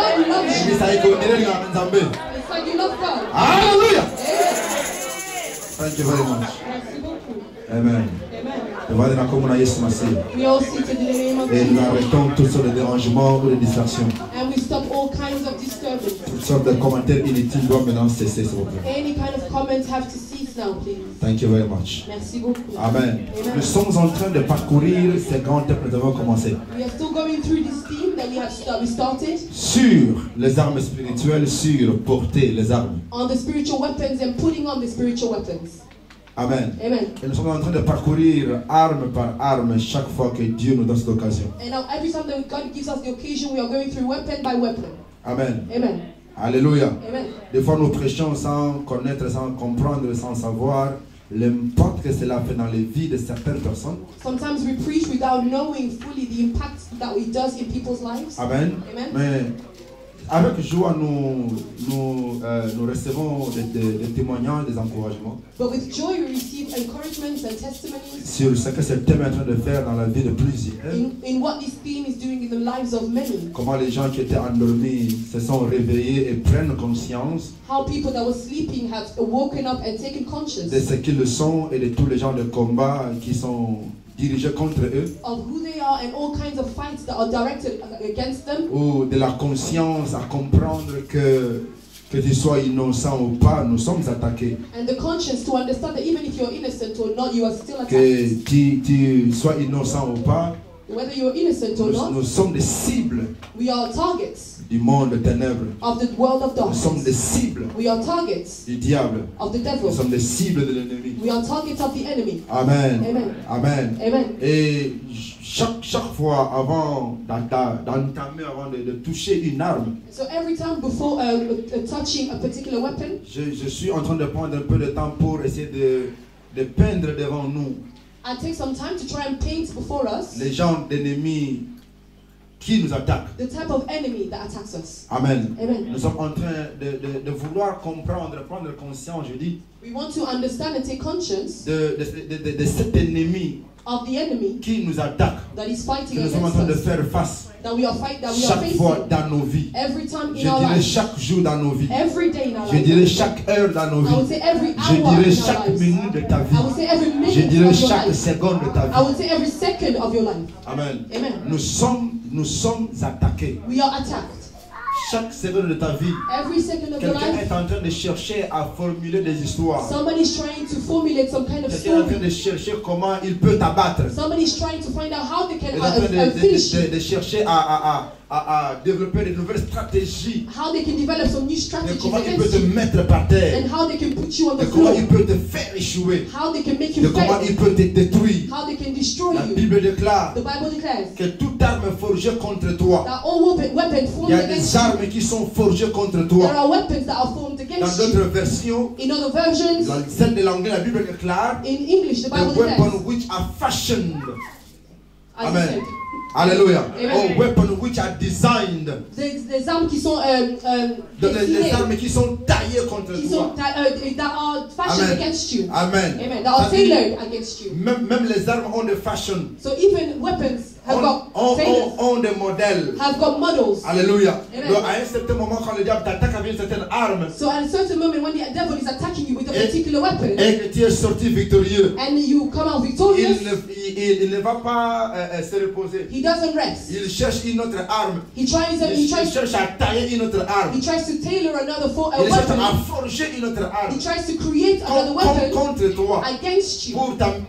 God loves you. It's like you love God. Hallelujah. Amen. Thank you very much. Merci beaucoup. Amen. We all seated in the name of Et nous Jesus. arrêtons toutes sortes de dérangements ou de distractions. And we stop all kinds of disturbance. Toutes sortes de commentaires inutiles doivent maintenant cesser, s'il vous plaît. Any kind of comments have to cease now, please. Thank you very much. Merci beaucoup. Amen. Amen. Nous sommes en train de parcourir ces grands thèmes que nous avons commencé. We are still going through this theme that we started Sur les armes spirituelles, sur porter les armes. on the spiritual weapons and putting on the spiritual weapons. Amen. Amen. Et nous sommes en train de parcourir arme par arme chaque fois que Dieu nous donne cette occasion. And now every time that God gives us the occasion, we are going through weapon by weapon. Amen. Amen. Alléluia. Amen. Des fois nous prêchons sans connaître, sans comprendre, sans savoir l'impact que cela fait dans les vies de certaines personnes. Sometimes we preach without knowing fully the impact that it does in people's lives. Amen. Amen. Mais avec joie, nous recevons des témoignages, des encouragements But with joy we receive encouragements and testimonies sur ce que ce thème est en train de faire dans la vie de plusieurs. in what this theme is doing in the lives of many. Comment les gens qui étaient endormis se sont réveillés et prennent conscience How people that were sleeping have woken up and taken de conscience ce qu'ils sont et de tous les gens de combat qui sont dirigés contre eux, of who they are and all kinds of fights that are directed against them. ou de la conscience à comprendre que tu sois innocent ou pas, nous sommes attaqués. And the conscience to understand that even if you're innocent or not, you are still Que attacked. tu sois innocent ou pas, Whether you're innocent or not, nous sommes des cibles we are targets du monde de ténèbres. of the world of Nous sommes des darkness. cibles We are targets du diable. of the Nous devil. sommes des cibles de l'ennemi. We are targets of the enemy. Amen. Amen. Amen. Amen. Et chaque fois avant d'entamer, avant de toucher une arme, So every time before touching a particular weapon, je suis en train de prendre un peu de temps pour essayer de peindre devant nous I take some time to try and paint before us les gens d'ennemis qui nous attaquent. the type of enemy that attacks us. Amen. Amen. Nous sommes en train de vouloir comprendre, de prendre conscience, je dis, We want to understand and take conscience de cet ennemi of the enemy qui nous attaque, that is fighting que nous sommes en train de against us, faire face that we are chaque fois facing dans nos vies. every time Je in our dirais life, chaque jour dans nos vies. every day in our Je dirais life. chaque heure dans nos I would vies. say every Je hour dirais in our chaque lives. minute de ta I vie. would say every Je minute dirais of your chaque life. seconde de ta I vie. would say every second of your life. Amen. Amen. Nous sommes attaqués. We are attacked. Chaque seconde de ta vie, Every second of your quelqu'un life, est en train de chercher à formuler des histoires. somebody's trying to formulate some kind of Quelqu'un est en train story. de chercher comment il peut t'abattre. Somebody's trying to find out how they Il can est en train finish you. de chercher à développer de nouvelles stratégies. How they can develop some new De strategies comment il peut against te you. mettre par terre. And how they can put you on De the comment floor. il peut te faire échouer. How they can make De you comment fail. il peut te détruire. How they can destroy La you. Bible déclare The Bible declares que toute arme forgée contre toi, that all weapons il formed y a against des you. armes qui sont forgées contre There toi. are weapons that are formed Dans against d'autres you. versions, In other versions, dans celle de l'anglais, la Bible déclare in English, the the Bible weapons declares, which are fashioned. as Amen. I said, Alléluia. Amen. Oh, weapons which are designed. des armes qui sont Les destinées, armes qui sont taillées contre qui sont, toi. that are fashioned Amen. against you. Amen. Amen. That are Ça dit, tailored against you. même les armes ont des fashions, So even weapons have got tailors, ont des modèles. have got models. Alléluia. Amen. Donc à un certain moment, quand le diable t'attaque avec une certaine arme So at a certain moment when the devil is attacking you with a particular weapon et que tu es sorti victorieux, and you come out victorious, il ne va pas se reposer. he doesn't rest. Il cherche une autre arme. He tries Il cherche à tailler une autre arme. to tailor another Il cherche weapon. à forger une autre arme He tries to create another weapon contre toi against you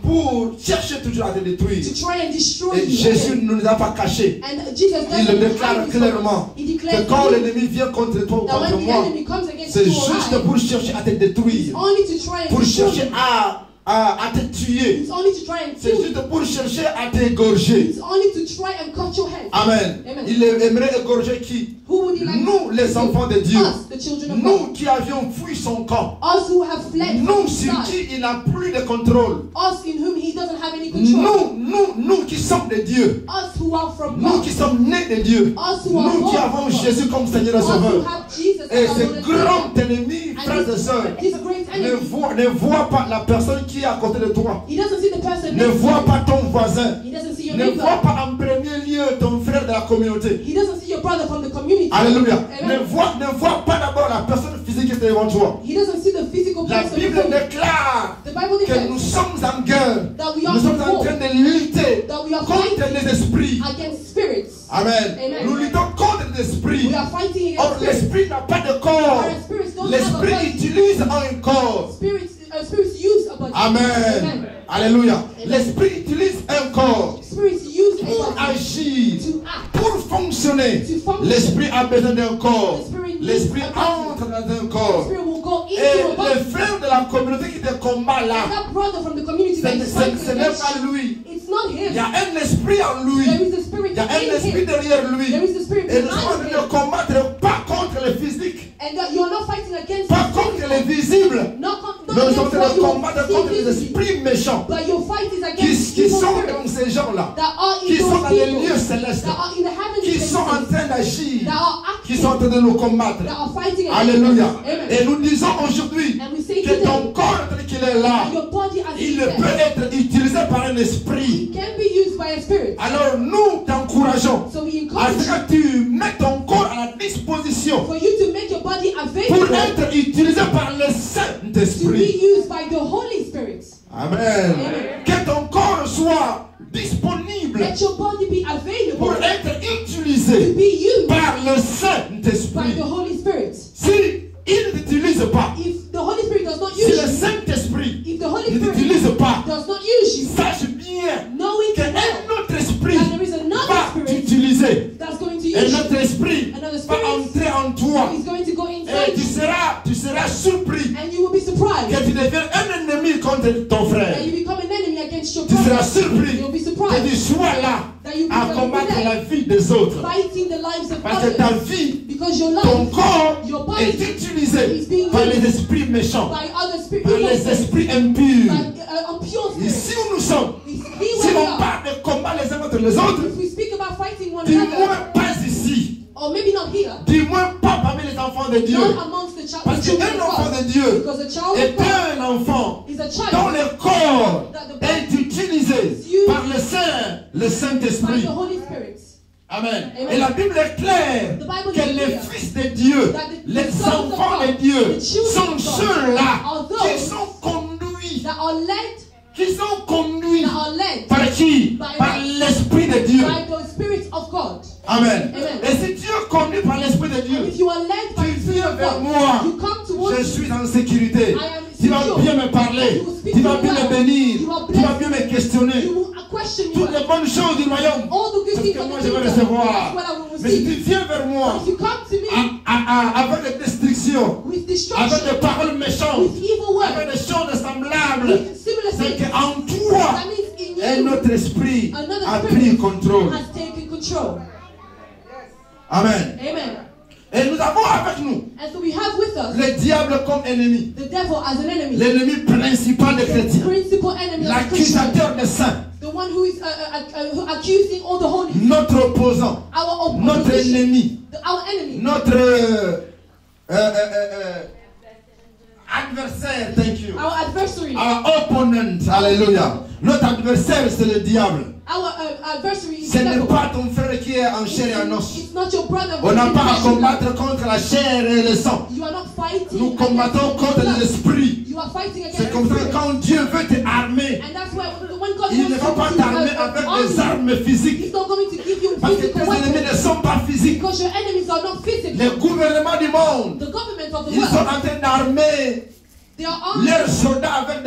pour chercher toujours à te détruire. to try and destroy Et you. Jésus ne nous a pas caché. And Jesus Il le doesn't déclare hide this from clairement us. He que declares quand clearly l'ennemi vient contre toi ou that contre when the moi, enemy comes against c'est you juste or I, pour chercher à te détruire, only to try and pour destroy chercher you. à te tuer. It's only to try and C'est kill you. juste pour chercher à t'égorger. It's only to try and cut your head. Amen. Amen. Il aimerait égorger qui? Who would he like? Nous, les enfants de Dieu. Us, the children of Nous God. qui avions fui son camp. Us who have fled from Nous his sur side. qui il n'a plus de contrôle. Us in whom he doesn't have any control. Nous qui sommes de Dieu. Us who are from Nous God. qui sommes nés de Dieu. Us who are Nous qui born avons from God. Jésus comme Seigneur et Us who Sauveur. have Jesus Et as our ce Lord and grand Savior. ennemi, And frères et sœurs, he's a great ne enemy. voit pas la personne qui est à côté de toi. He doesn't see the person Ne next to vois you. pas ton voisin. He doesn't see your Ne neighbor. vois pas en premier lieu ton frère de la communauté. He doesn't see your brother from the community. Alléluia. Amen. Ne vois pas d'abord la personne physique qui est devant toi. He doesn't see the physical La person. Bible déclare The Bible que nous declares sommes en guerre. that we are Nous sommes en war, train de lutter that we are contre fighting les esprits. against spirits. Amen. Amen. Nous luttons contre les esprits. We are fighting Or against spirits. l'esprit n'a pas de corps. Our spirits don't have a L'esprit body. utilise un corps. Spirits use a body. Amen. Alléluia. L'esprit utilise un corps Spirits use a pour body agir, to act. pour fonctionner. To function. L'esprit a besoin d'un corps. The spirit needs L'esprit a body. entre dans un The corps. spirit will go Et into a les body. frères de la communauté qui te combattent And là, that brother from the community that is fighting ce n'est against pas you, lui. it's not Il y him. a un esprit en lui. There is a spirit Il y a un in esprit him. derrière lui. There is a spirit Et nous sommes en behind train de him. combattre pas contre le physique, And that you are not fighting against pas the contre physical. les visibles. Not Mais nous sommes en against train what de you combattre contre see les physically. esprits méchants But your fight is qui against sont evil dans spirits ces gens-là, that are in qui sont those dans les people, lieux célestes, that are in the heavenly qui sont en places, train d'agir, that are qui acting, sont en train de nous combattre. that are fighting against Alléluia. us. Amen. Et nous disons aujourd'hui And we say que today ton corps tel qu'il est là, that your body as il it peut is, être utilisé par un esprit. can be used by a spirit. Alors nous t'encourageons So we à encourage ce you que tu mets ton corps à la disposition for you to make your body pour available être utilisé par le to Saint-Esprit. be used by the Holy Spirit. Amen. Amen. Que ton corps soit disponible Let your body be pour available être to utilisé be used par le by Saint-Esprit. the Holy Spirit. Si il ne t'utilise pas, If the Holy Spirit does not si use le you, Saint-Esprit if the Holy ne Spirit t'utilise pas, does not use you, sache bien know it well qu'un autre esprit that there is another va spirit t'utiliser. that's going to Un use autre you. esprit Another va spirit entrer en toi. is going to go Et inside tu seras surpris and you will be surprised que tu deviens un ennemi contre ton frère. that you become an enemy against your Tu seras brother. surpris You'll be que tu surprised sois là that you à combattre la vie des autres. fighting the lives of Parce que ta others vie, because your ton life corps your est body utilisé par les esprits méchants, by other spirits, par les esprits impurs. by impure Ici spirits. où nous sommes, We see si where we on are. parle de combat les uns contre les autres, If we speak about fighting one du another, moins pas ici, or maybe not here, du moins pas parmi les enfants de Dieu. not amongst the Parce children qu'un of enfant God, de Dieu because a child est of God un enfant is a dont child le corps est utilisé par le by Saint-Esprit. the Holy Spirit. Amen. Amen. Et la Bible est claire The Bible que is les clear fils de Dieu, that the les sons of enfants God, de Dieu, the children sont of God ceux-là are qui those sont conduits, that are led, par qui? by Par l'Esprit de Dieu. by the Spirit of God. Amen. Amen. Et si tu es conduit par l'Esprit de Dieu, If you are led by tu the Spirit viens of vers God, moi. you come towards Je me. suis en sécurité. I am Tu vas secure. bien me parler. You will speak Tu vas to bien me me well. bénir. You are Tu vas blessed. bien me questionner. You will question you. Toutes les bonnes choses du royaume. All the good Parce things que of moi the je vais kingdom. recevoir. That's what I will Mais si tu receive. viens vers moi But if you come to me avec des destructions, with avec destruction, des paroles méchantes, with evil avec words, des choses semblables, with similar c'est things, qu'en toi, that means in un you, autre esprit another a spirit pris le contrôle. has taken control. Amen. Amen. Et nous avons avec nous And so we have with us le diable comme ennemi, the devil as an enemy, l'ennemi principal des the chrétiens, principal enemy of Christians, l'accusateur des saints, the one who is accusing all the holy, notre opposant, our notre opposition, ennemi, our enemy, notre adversaire, thank you, our adversary. our opponent, alléluia. Notre adversaire c'est le diable. Our adversary is Ce the n'est devil. pas ton frère qui est en chair et en os. It's not your brother. On n'a pas à who is in combattre contre la chair et le sang. You are not fighting. Nous combattons against contre blood. l'esprit. You are fighting against C'est comme ça the que spirit. quand Dieu veut t'armer, And that's why when God il ne va pas wants t'armer to avec arm des you, armes physiques. He's not going to give you Parce que tes physical ennemis weapons ne sont pas physiques. because your enemies are not physical. Les gouvernements du monde, The government of the ils sont world, en train d'armer they are armed. leurs soldats avec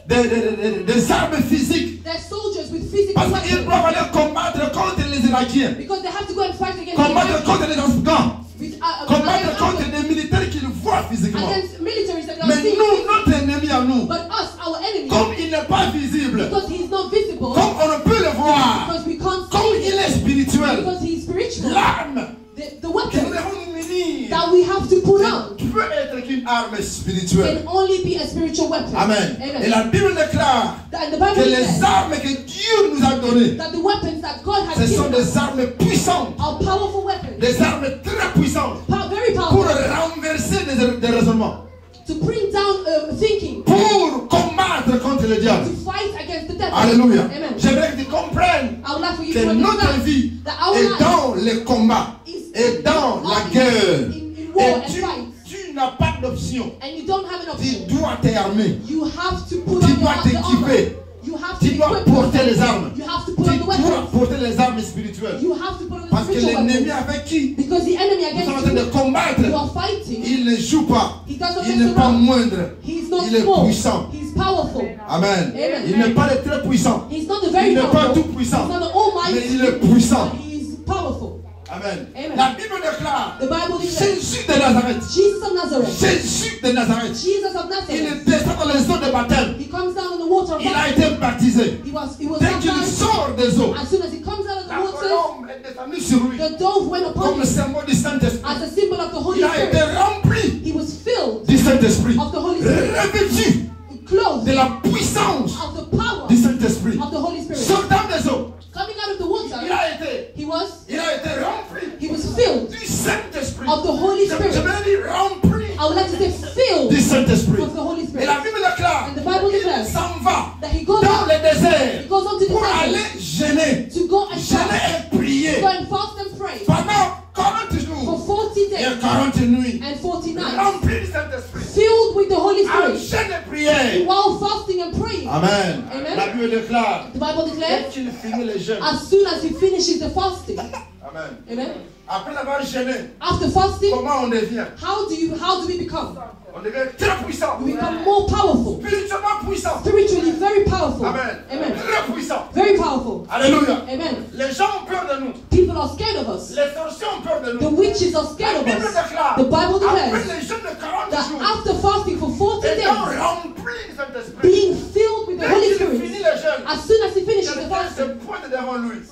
des armes physiques. They're soldiers with physical Parce qu'ils weapons doivent aller combattre contre les Irakiens, because they have to go and fight against combattre Iraqis, contre les Afghans, with, combattre contre against, des militaires qu'ils voient physiquement. against militaries that they are Mais seeing. nous, notre ennemi à nous, But us, our enemy, comme il n'est pas visible, because he's not visible, comme on ne peut le voir, because we can't comme see il him, est spirituel, because he's spiritual, l'arme the que nous weapon devons nous munir that we have to put on ne peut être qu'une arme spirituelle. can only be a spiritual weapon. Amen. Amen. Et la Bible déclare And the Bible que les says armes que Dieu nous a données, that the weapons that God has ce sont given us des armes puissantes, are powerful weapons, des armes très puissantes very pour powerful, renverser des raisonnements, to bring down thinking, pour combattre contre le diable. to fight against the devil. Alléluia. Amen. J'aimerais que tu comprennes I would like for you que to notre understand vie that our est life dans les combats, is est dans la in guerre. war Et and tu fight. n'as pas d'option. And you don't have an Tu option. dois t'armer. You have to put Tu on dois the armor. t'équiper. You have to Tu dois equip porter yourself. les armes. You have to Tu put on the dois weapons. porter les armes spirituelles. You have to put on the Parce que spiritual l'ennemi weapons. avec qui Because the enemy nous sommes en against train de you, combattre, you are fighting. il ne joue pas. He doesn't Il mess n'est pas around. moindre. He's not Il est small. puissant. He's powerful. Amen. Amen. Il n'est pas le très puissant. He's not the Il very n'est pas powerful. tout puissant. He's not the almighty. Mais il est puissant. But he's powerful. Amen. Amen. La Bible déclare The Bible declares Jésus de Nazareth. Jesus of Nazareth. Jésus de Nazareth. Jesus of Il Nazareth. descend dans les eaux de baptême. He comes down in the water of Il a baptism. été baptisé. He was Dès qu'il baptized. sort des eaux, As soon as he comes out of the la water, colombe est descendue sur lui. the dove went upon Comme him symbole du Saint-Esprit. as a symbol of the Holy Il a été Spirit. rempli He was filled du Saint-Esprit. of the Holy Spirit, Revêtu clothed de la puissance of the power du Saint-Esprit. of the Holy Spirit. Sortant des eaux, Coming out of the il water, a été he rempli was filled du Saint-Esprit. of the Holy Je Spirit. vais dire rempli I would like to say filled du Saint-Esprit. of the Holy Et Spirit. la Bible déclare And the Bible qu'il declares s'en va that he goes dans out, le désert he goes on to the pour desert aller gêner. to go and Gêner fast, et prier go and fast and pray pendant 40 for jours 40 et days 40 nuits. and 40 nights, Rempli du Saint-Esprit. filled with the Holy En Spirit, gêne et prière. while fasting and praying. Amen. Amen. La Bible déclare The Bible dès declares, qu'il finit les jeûnes. as soon as he finishes the fasting, Amen. amen. Après avoir gêné, After fasting, comment on devient? how do we become? On devient très puissant. We become more powerful, Spirituellement puissant. spiritually very powerful. Amen. Amen. Très puissant. Very powerful. Alléluia. Amen. Les gens ont peur de nous. People are scared of us. Les sorciers ont peur de The nous. witches are scared La of Bible us. déclare The Bible après declares les jeûnes de 40 that jours, after fasting for 40 étant days, remplis du Saint-Esprit, being filled with the dès Holy qu'il finit Spirit, les jeûnes, as soon as he finishes the quelqu'un se fasting, pointe devant lui.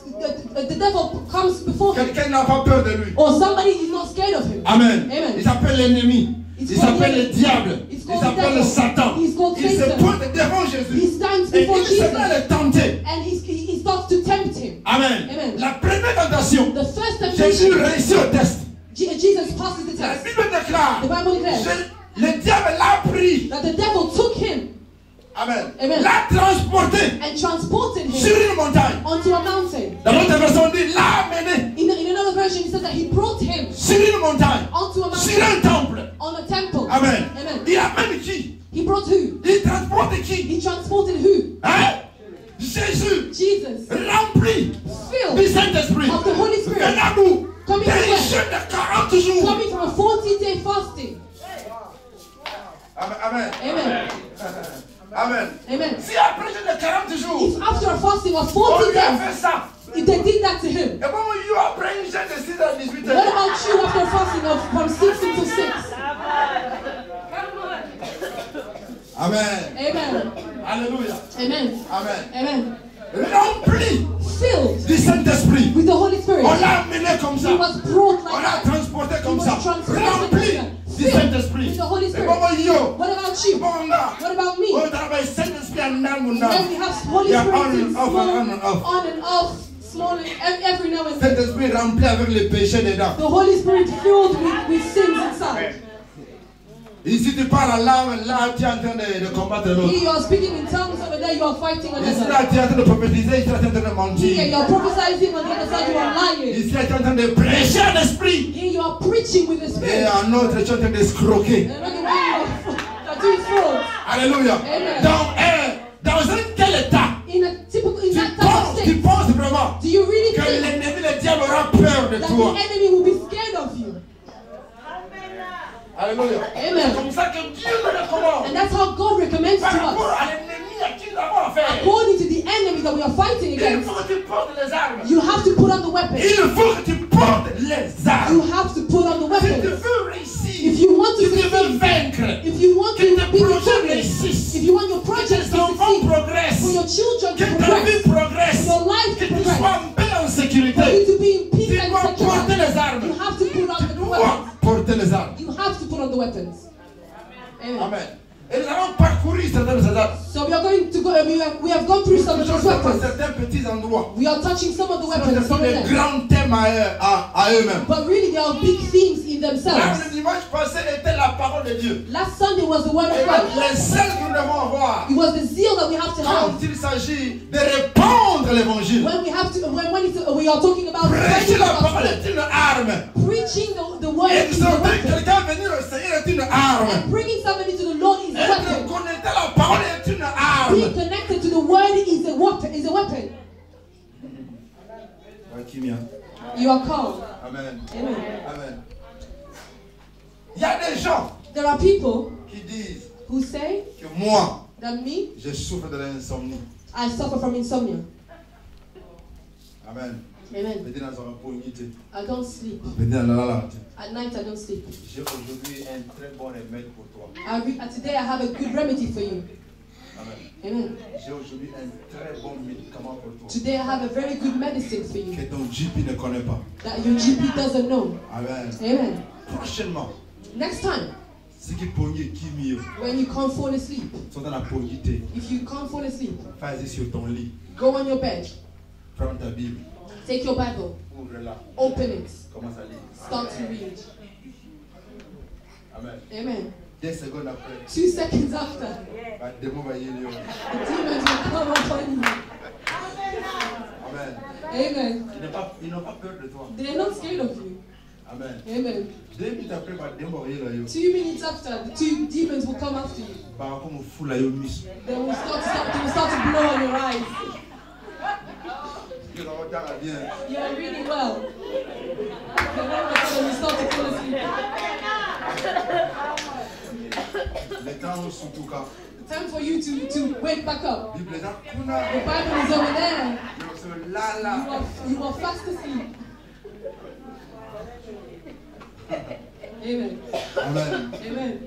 the devil comes before him, Quelqu'un n'a pas peur de lui. or somebody is not scared of him. Amen. Amen. Il s'appelle l'ennemi. It's Il called s'appelle the- le diable. It's Il called the s'appelle devil. Satan. He's called Il se Satan. pointe devant He Jésus. stands Et before il se met à Jesus le tenter. and he starts to tempt him. Amen. Amen. La première tentation, The first Jésus temptation, réussit au test. Jesus passes the La test. Bible déclare, The Bible declares le diable l'a pris. that the devil took him Amen. Amen. L'a transporté and transported sur him une montagne. onto a mountain. Dans l'autre version, on dit l'a amené In another version, it says that he brought him sur une montagne, onto a sur mountain, un temple. on a temple. Amen. Amen. Il amène qui? He brought who? Il transporte qui? He transported who? Hein? Jésus, Jesus, rempli du filled Saint-Esprit. of the Holy Spirit, Venant nous, Coming des to where? jeûnes de 40 jours. coming from a 40-day fasting. Amen. Amen. Amen. Amen. Amen. Si après jeûne de 40 jours, If after a fasting of on 40 lui a days, fait ça, if they did that to him, et bon, you après une jeûne de 6 à 18 what heures. about you after a fasting of from 6 until 6? Amen. Amen. Alléluia. Amen. Amen. Amen. Rempli Filled du Saint-Esprit. with the Holy Spirit. On l'a amené comme ça. He was brought On like l'a that. transporté comme was ça. transported Rempli like that. du Filled Saint-Esprit. with the Holy Et Spirit. bon, yo. What about you? Bon, gars. What about me? On travaille Saint-Esprit en âme ou When non. we have Holy Yeah, Spirit on in and off, small, on and off. on and off, small and every now and then. Saint-Esprit rempli avec les péchés dedans. The Holy Spirit filled with sins inside. Ici, tu parles en langue, là, tu es en train de combattre l'autre. Here you are speaking in tongues, over there you are fighting Ici, another. là, tu es en train de prophétiser, ici, là, tu es en train de Here mentir. you are prophesying, on the other side you are lying. Ici, là, tu es en train de prêcher à l'esprit. Here you are preaching with the Et Spirit. en autre, tu es en train d'escroquer. And look at you, you're doing fraud. Alléluia. Amen. Dans un tel état, In that type of tu state, penses vraiment do you really que think l'ennemi, le diable, aura peur de that toi. the enemy will be scared of you? Alléluia. Amen. C'est comme ça que Dieu le recommande. And that's how God recommends Par to rapport us. à l'ennemi à qui nous avons affaire. According to the enemy that we are fighting Il against, faut que tu portes les armes. you have to put on the weapon. Il faut que tu portes les You armes. have to put on the Si tu weapon. veux réussir, If you want si to tu veux succeed, vaincre, if you want que to tes be projets victorious, réussissent, if you want your que projects tes to enfants succeed, progressent, for your children que to ta vie progress, progresse, for your life que to tu sois progress, en paix, en for sécurité. you to be in Tu peace and dois porter security, les armes. you have to put on Tu the dois weapons. porter les armes. You have to put on the weapons. Amen. Amen. Et nous allons parcourir certains de ces arbres. So we are going to go. We have gone through some of those weapons. Certains petits endroits. We are touching some of the Ce weapons. sont des grands thèmes à eux-mêmes. But really, they are big themes in themselves. Le dimanche passé était la parole de Dieu. Last Sunday was the word of Et God. les zèles que nous devons avoir It was the zeal that we have to quand have il s'agit de répandre l'évangile. when we have to. We are talking about Prêcher la parole preaching est une arme. the word is a Exhorter weapon. quelqu'un à venir au Seigneur est une arme. And bringing somebody to the Lord is a Être weapon. connecté à la parole est une Being arme. connected to the word is a weapon. You are called. Amen. Amen. Amen. Il y a des gens There are people qui disent who say que moi, that me, je souffre de l'insomnie. I suffer from insomnia. Amen. Amen. Venez dans un repos unité. I don't sleep. Venez dans la lalate. At night I don't sleep. J'ai aujourd'hui un très bon remède pour toi. Today I have a good remedy for you. Amen. Amen. J'ai aujourd'hui un très bon médicament pour toi. Today I have a very good medicine for you Que ton GP ne connaît pas. that your GP doesn't know. Amen. Amen. Prochainement, Next time, ce qui pogne qui mieux, when you can't fall asleep, sont dans la pognité. if you can't fall asleep, Fais-y sur ton lit. go on your bed, Prends ta Bible. take your Bible, Ouvre-la. open it, Commence à lire. start to read. Amen. Amen. 2 secondes après, 2 seconds after, un démon va y aller. the demons will come upon you. Amen. Amen. Ils n'ont pas peur de toi. They're not scared of you. Amen. Amen. 2 minutes après, un démon va y aller. 2 minutes after, the 2 demons will come after you. Bah, comme on fout là, il mis. They will start to blow on your eyes. Il va regarder bien. You are reading well. Then you start to fall asleep. Les temps sont tout cas. Time for you to wake back up. Bible là, The Bible is over there. là, là. You are fast asleep. Amen. Amen. Amen.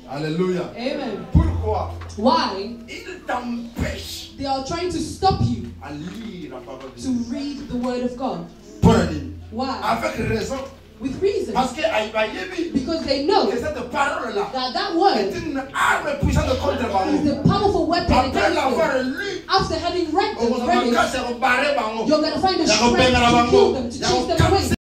Alléluia. Amen. Pourquoi Why? il t'empêche They are trying to stop you à lire la parole de to Dieu? read the word of God. Pour dire. Why? Avec raison. With reason. Parce que Aïbaïebi, Because they know et cette parole-là that est word une arme puissante contre is Bango. the powerful weapon Après against l'avoir them. lu, After having read on them, va read pas it, se rebarrer Bango. you're going to find the Il y a un strength pain à la to kill Bango. them, to Il y a chase un them away, cancer